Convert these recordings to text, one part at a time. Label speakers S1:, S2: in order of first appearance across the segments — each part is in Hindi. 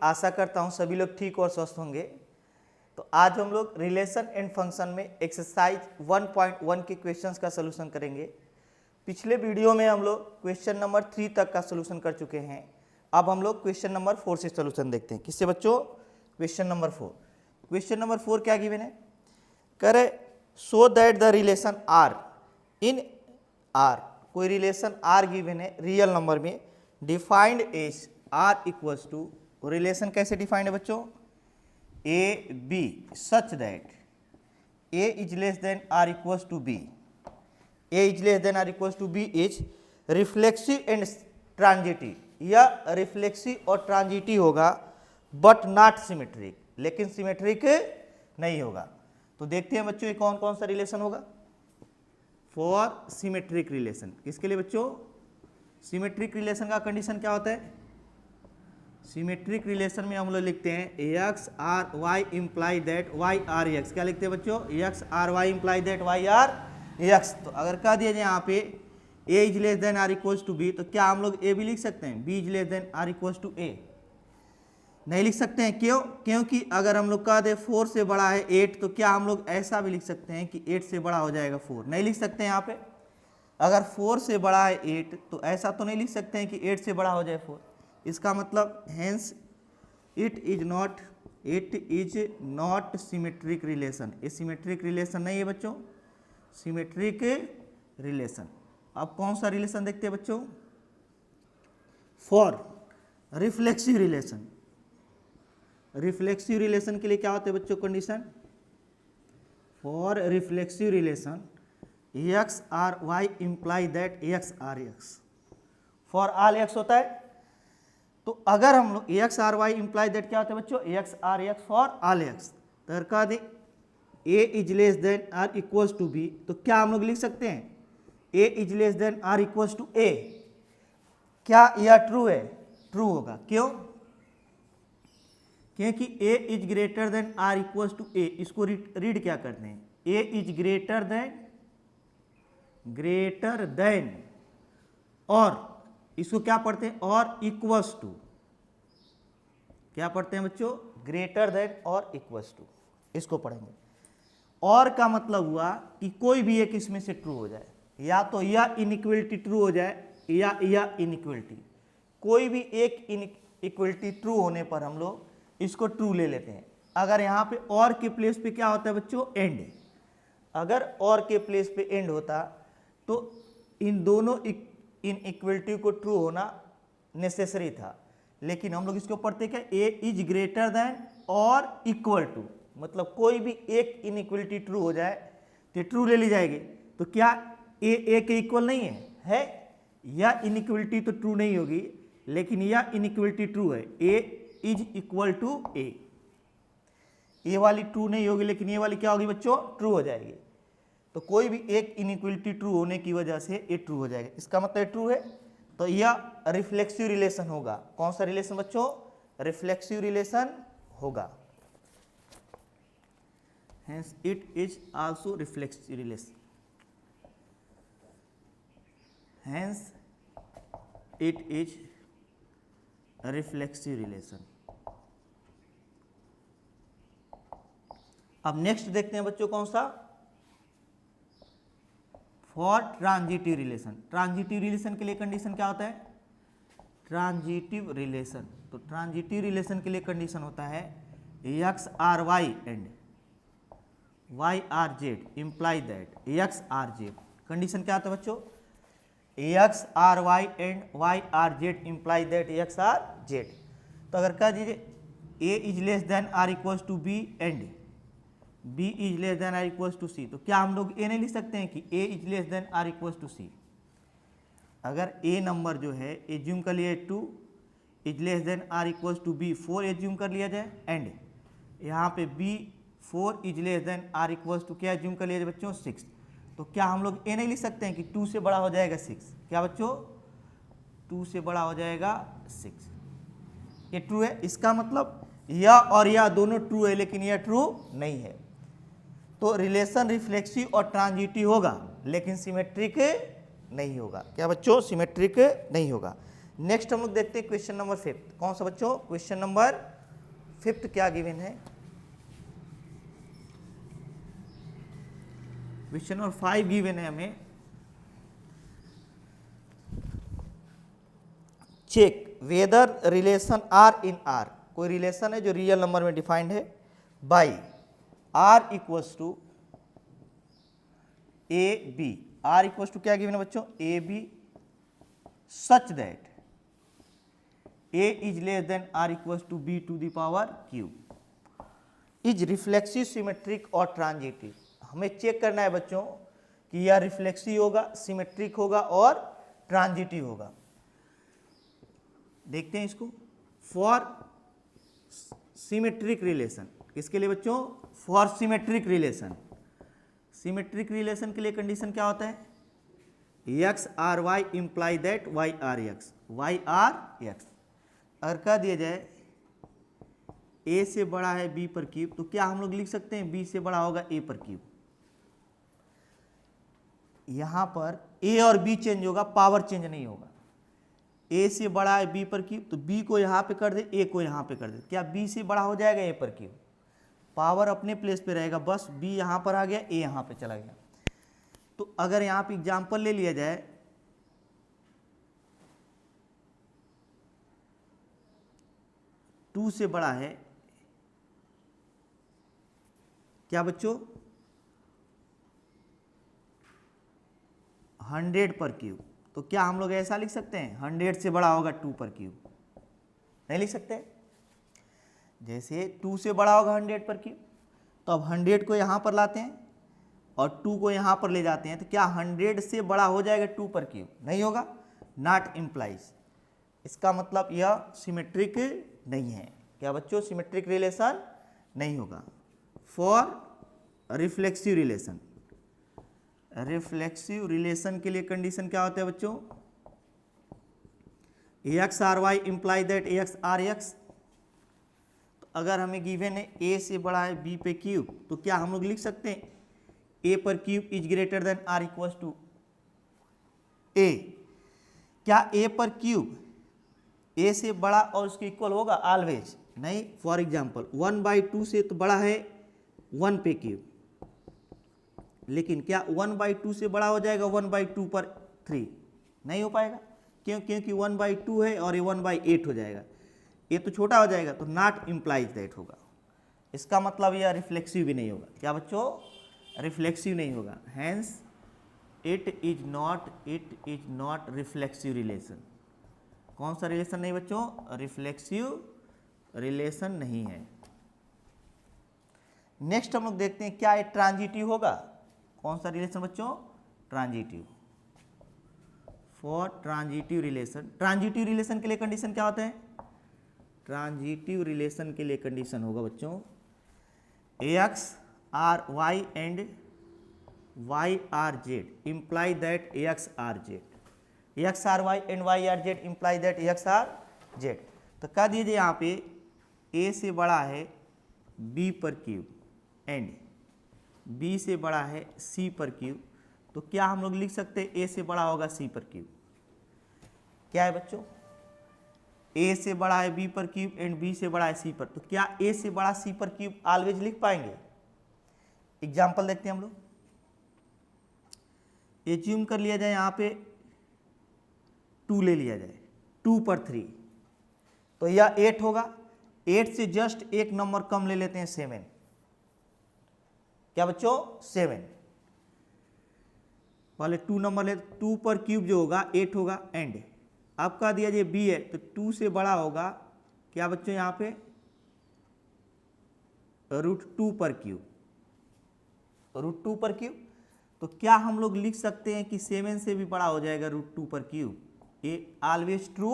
S1: आशा करता हूँ सभी लोग ठीक और स्वस्थ होंगे। तो आज हम लोग रिलेशन एंड फंक्शन में एक्सरसाइज 1.1 के क्वेश्चंस का सलूशन करेंगे। पिछले वीडियो में हम लोग क्वेश्चन नंबर 3 तक का सलूशन कर चुके हैं। अब हम लोग क्वेश्चन नंबर 4 से सलूशन देखते हैं। किससे बच्चों? Question number 4। क्वेश्चन नंबर 4 क्या गिवन है? करे so that the relation R in R, कोई रिलेशन आर गिवन है रियल नंबर में, defined as R equals to, relation कैसे डिफाइंड है बच्चों? A B such that A is less than are equals to B, A is less than are equals to B is reflexive and transitive, या रिफ्लेक्सिव और ट्रांजिटिव होगा बट नॉट सिमेट्रिक, लेकिन सिमेट्रिक नहीं होगा। तो देखते हैं बच्चों ये कौन कौन सा रिलेशन होगा फॉर सिमेट्रिक रिलेशन। किसके लिए बच्चों? सिमेट्रिक रिलेशन का कंडीशन क्या होता है? सिमेट्रिक रिलेशन में हम लोग लिखते हैं x R y imply that Y R x. क्या लिखते हैं बच्चों? X R y imply that Y R x. तो अगर कह दिया जाए यहाँ पे a is less than are equals to b, तो क्या हम लोग ए भी लिख सकते हैं? B is less than are equals to a नहीं लिख सकते हैं। क्यों? क्योंकि अगर हम लोग कह दे 4 से बड़ा है 8, तो क्या हम लोग ऐसा भी लिख सकते हैं कि 8 से बड़ा हो जाएगा 4? नहीं लिख सकते हैं। यहाँ पे अगर 4 से बड़ा है 8, तो ऐसा तो नहीं लिख सकते हैं कि 8 से बड़ा हो जाए 4। इसका मतलब hence it is not symmetric relation. ये सिमेट्रिक रिलेशन नहीं है बच्चों, सिमेट्रिक रिलेशन। अब कौन सा रिलेशन देखते हैं बच्चों? For reflexive relation. Reflexive relation के लिए क्या होते हैं बच्चों condition? For reflexive relation x R y imply that x R x for all x होता है। तो अगर हम लोग x R y imply that क्या होता है बच्चों? X R x for all x. तो कह दें a is less than are equals to b, तो क्या हम लोग लिख सकते हैं ए is less than are equals to a? क्या यह ट्रू है? ट्रू होगा। क्यों? क्योंकि a is greater than are equals to a, इसको रीड क्या करते हैं? ए इज ग्रेटर देन और इसको क्या पढ़ते हैं? और इक्वल्स टू। क्या पढ़ते हैं बच्चों? ग्रेटर देन और इक्वल्स टू, इसको पढ़ेंगे। और का मतलब हुआ कि कोई भी एक इसमें से ट्रू हो जाए, या तो यह इनइक्वलिटी ट्रू हो जाए या यह इनइक्वलिटी। कोई भी एक इनइक्वलिटी ट्रू होने पर हम लोग इसको ट्रू ले लेते हैं। अगर यहाँ पे और के प्लेस पे क्या होता है बच्चों? एंड। अगर और के प्लेस पे एंड होता तो इन दोनों इनइक्वलिटी को ट्रू होना नेसेसरी था, लेकिन हम लोग इसको पढ़ते क्या? ए इज ग्रेटर देन और इक्वल टू, मतलब कोई भी एक इनइक्वलिटी ट्रू हो जाए तो ट्रू ले ली जाएगी। तो क्या ए के इक्वल नहीं है? यह इनइक्वलिटी तो ट्रू नहीं होगी, लेकिन यह इनइक्वलिटी ट्रू है। ए इज इक्वल टू ए वाली ट्रू नहीं होगी, लेकिन ये वाली क्या होगी बच्चों? ट्रू हो जाएगी। तो कोई भी एक इनइक्वलिटी ट्रू होने की वजह से ये ट्रू हो जाएगा। इसका मतलब ट्रू है, तो यह रिफ्लेक्सिव रिलेशन होगा। कौन सा रिलेशन बच्चों? रिफ्लेक्सिव रिलेशन होगा। Hence it is also reflexive relation. Hence it is a reflexive relation. अब नेक्स्ट देखते हैं बच्चों कौन सा? For transitive relation. Transitive relation के लिए कंडीशन क्या होता है? ट्रांजिटिव रिलेशन, तो ट्रांजिटिव रिलेशन के लिए कंडीशन होता है x R Y and Y R z imply that x R z. Condition क्या होता है बच्चों? X R Y and Y R z imply that x R Z. तो अगर कह दीजिए a is less than are equals to b and b is less than are equals to c, तो क्या हम लोग ए नहीं लिख सकते हैं कि a is less than are equals to c? अगर ए नंबर जो है एज्यूम कर लिया 2 is less than are equals to b 4 assume कर लिया जाए, एंड यहाँ पे b 4 is less than are equals to क्या एज्यूम कर लिया जाए बच्चों? 6। तो क्या हम लोग ए नहीं लिख सकते हैं कि 2 से बड़ा हो जाएगा 6? क्या बच्चों? 2 से बड़ा हो जाएगा 6। ये ट्रू है। इसका मतलब यह और यह दोनों ट्रू है, लेकिन यह ट्रू नहीं है। तो रिलेशन रिफ्लेक्सिव और ट्रांजिटिव होगा, लेकिन सिमेट्रिक नहीं होगा। क्या बच्चों? सिमेट्रिक नहीं होगा। नेक्स्ट हम लोग देखते हैं क्वेश्चन नंबर 5। कौन सा बच्चों? क्वेश्चन नंबर 5 क्या गिवन है? क्वेश्चन नंबर 5 गिवन है हमें, check whether relation R in R, कोई रिलेशन है जो रियल नंबर में डिफाइंड है by R equals to A B. R equals to क्या गिवन है बच्चों? A B such that A is less than are equals to B to the power cube, is reflexive, symmetric और ट्रांजिटिव। हमें चेक करना है बच्चों कि यह रिफ्लेक्सिव होगा, सिमेट्रिक होगा और ट्रांजिटिव होगा। देखते हैं इसको। फॉर सिमेट्रिक रिलेशन, किसके लिए बच्चों? For symmetric relation. Symmetric relation के लिए कंडीशन क्या होता है? X R Y imply that Y R X, Y R X. अगर कह दिया जाए ए से बड़ा है बी पर क्यूब, तो क्या हम लोग लिख सकते हैं बी से बड़ा होगा ए पर क्यूब। यहां पर ए और बी चेंज होगा, पावर चेंज नहीं होगा। ए से बड़ा है बी पर क्यूब, तो बी को यहां पे कर दे, ए को यहां पे कर दे, क्या बी से बड़ा हो जाएगा ए पर क्यूब? पावर अपने प्लेस पे रहेगा, बस बी यहां पर आ गया, ए यहां पे चला गया। तो अगर यहां पे एग्जांपल ले लिया जाए, टू से बड़ा है क्या बच्चों? 100 पर क्यूब, तो क्या हम लोग ऐसा लिख सकते हैं 100 से बड़ा होगा 2 पर क्यूब? नहीं लिख सकते। जैसे 2 से बड़ा होगा 100 पर क्यूब, तो अब 100 को यहाँ पर लाते हैं और 2 को यहाँ पर ले जाते हैं, तो क्या 100 से बड़ा हो जाएगा 2 पर क्यूब? नहीं होगा। नॉट इम्प्लाइज, इसका मतलब यह सिमेट्रिक नहीं है। क्या बच्चों? सिमेट्रिक रिलेशन नहीं होगा। For reflexive relation, reflexive relation के लिए कंडीशन क्या होता है बच्चों? X R Y imply that x R x. तो अगर हमें गिवन है ए से बड़ा है बी पे क्यूब, तो क्या हम लोग लिख सकते हैं ए पर cube is greater than are equals to a. क्या ए पर क्यूब ए से बड़ा और उसके इक्वल होगा ऑलवेज? नहीं। फॉर एग्जाम्पल 1/2 से तो बड़ा है 1 पे क्यूब, लेकिन क्या 1/2 से बड़ा हो जाएगा 1/2 पर 3? नहीं हो पाएगा। क्यों? क्योंकि 1/2 है और ये 1/8 हो जाएगा, ये तो छोटा हो जाएगा, तो नॉट इम्प्लाइज दैट होगा। इसका मतलब यह रिफ्लेक्सिव भी नहीं होगा। क्या बच्चों? रिफ्लेक्सिव नहीं होगा। Hence it is not reflexive relation. कौन सा रिलेशन नहीं बच्चों? रिफ्लेक्सिव रिलेशन नहीं है। नेक्स्ट हम लोग देखते हैं क्या ये ट्रांजिटिव होगा। कौन सा रिलेशन बच्चों? Transitive. For transitive relation, transitive relation के लिए कंडीशन क्या होता है? ट्रांजिटिव रिलेशन के लिए कंडीशन होगा बच्चों x R Y and Y R Z imply that x R Z, X R Y and Y R Z imply that x R Z. तो कह दीजिए यहाँ पे ए से बड़ा है बी पर क्यूब एंड बी से बड़ा है सी पर क्यूब, तो क्या हम लोग लिख सकते हैं ए से बड़ा होगा सी पर क्यूब? क्या है बच्चों? ए से बड़ा है बी पर क्यूब एंड बी से बड़ा है सी पर, तो क्या ए से बड़ा सी पर क्यूब ऑलवेज लिख पाएंगे? एग्जाम्पल देखते हैं हम लोग। एज्यूम कर लिया जाए यहाँ पे 2 ले लिया जाए, 2 पर 3, तो यह 8 होगा। 8 से जस्ट एक नंबर कम ले लेते हैं 7। क्या बच्चों? 7। पहले 2 नंबर ले, 2 पर क्यूब जो होगा 8 होगा एंड अब कह दिया जाए बी है तो 2 से बड़ा होगा क्या बच्चों? यहाँ पे √2 पर क्यूब, √2 पर क्यूब। तो क्या हम लोग लिख सकते हैं कि 7 से भी बड़ा हो जाएगा √2 पर क्यूब? ये ऑलवेज ट्रू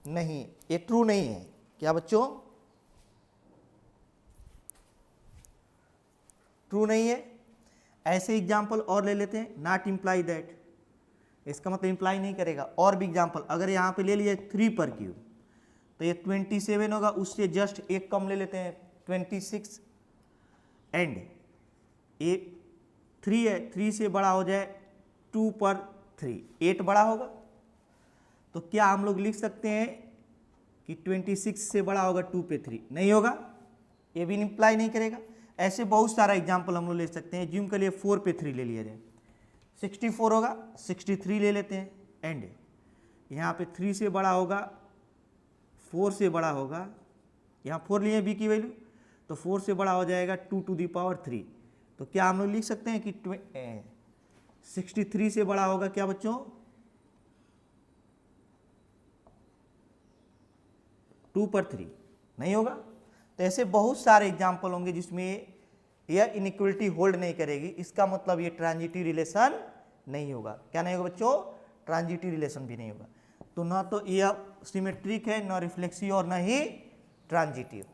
S1: नहीं, ये ट्रू नहीं है। क्या बच्चों? ट्रू नहीं है। ऐसे एग्जाम्पल और ले लेते हैं। नॉट इम्प्लाई दैट, इसका मतलब इम्प्लाई नहीं करेगा। और भी एग्जाम्पल, अगर यहाँ पे ले लिया 3 पर क्यूब, तो ये 27 होगा, उससे जस्ट एक कम ले लेते हैं 26 एंड ये 3 है, 3 से बड़ा हो जाए 2 पर 3, 8 बड़ा होगा। तो क्या हम लोग लिख सकते हैं कि 26 से बड़ा होगा 2 पे 3? नहीं होगा, ये भी इंप्लाई नहीं करेगा। ऐसे बहुत सारा एग्जाम्पल हम लोग ले सकते हैं। ज्यूम के लिए 4 पे 3 ले लिया जाए, 64 होगा, 63 ले लेते हैं, एंड यहाँ पे 3 से बड़ा होगा, 4 से बड़ा होगा, यहाँ 4 लिए बी की वैल्यू, तो 4 से बड़ा हो जाएगा 2 टू दी पावर 3। तो क्या हम लोग लिख सकते हैं कि 63 से बड़ा होगा क्या बच्चों? 2 पर 3? नहीं होगा। तो ऐसे बहुत सारे एग्जाम्पल होंगे जिसमें यह इनइक्वलिटी होल्ड नहीं करेगी, इसका मतलब ये ट्रांजिटिव रिलेशन नहीं होगा। क्या नहीं होगा बच्चों? ट्रांजिटिव रिलेशन भी नहीं होगा। तो ना तो यह सिमेट्रिक है, ना रिफ्लेक्सिव और ना ही ट्रांजिटिव।